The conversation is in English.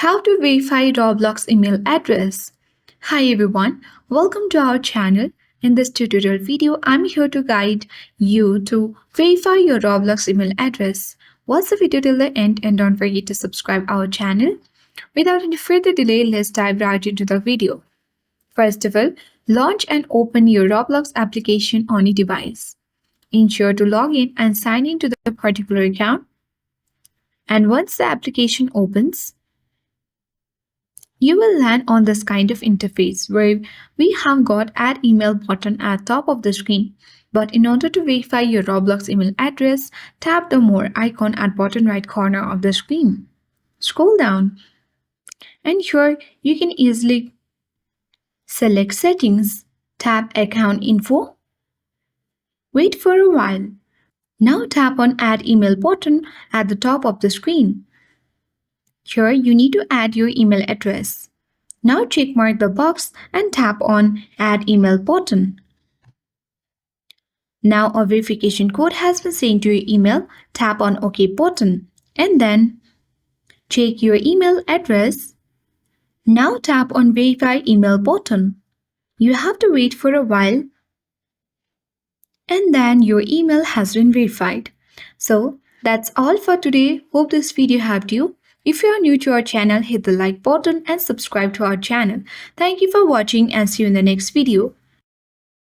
How to verify Roblox email address. Hi everyone, welcome to our channel. In this tutorial video, I'm here to guide you to verify your Roblox email address. Watch the video till the end and don't forget to subscribe our channel. Without any further delay, let's dive right into the video. First of all, launch and open your Roblox application on your device. Ensure to log in and sign in to the particular account. And once the application opens, you will land on this kind of interface where we have got add email button at top of the screen. But in order to verify your Roblox email address, tap the more icon at bottom right corner of the screen. Scroll down and here you can easily select settings, tap account info. Wait for a while. Now tap on add email button at the top of the screen. Here you need to add your email address. Now checkmark the box and tap on Add Email button. Now a verification code has been sent to your email. Tap on OK button and then check your email address. Now tap on Verify Email button. You have to wait for a while and then your email has been verified. So that's all for today. Hope this video helped you. If you are new to our channel, hit the like button and subscribe to our channel. Thank you for watching and see you in the next video.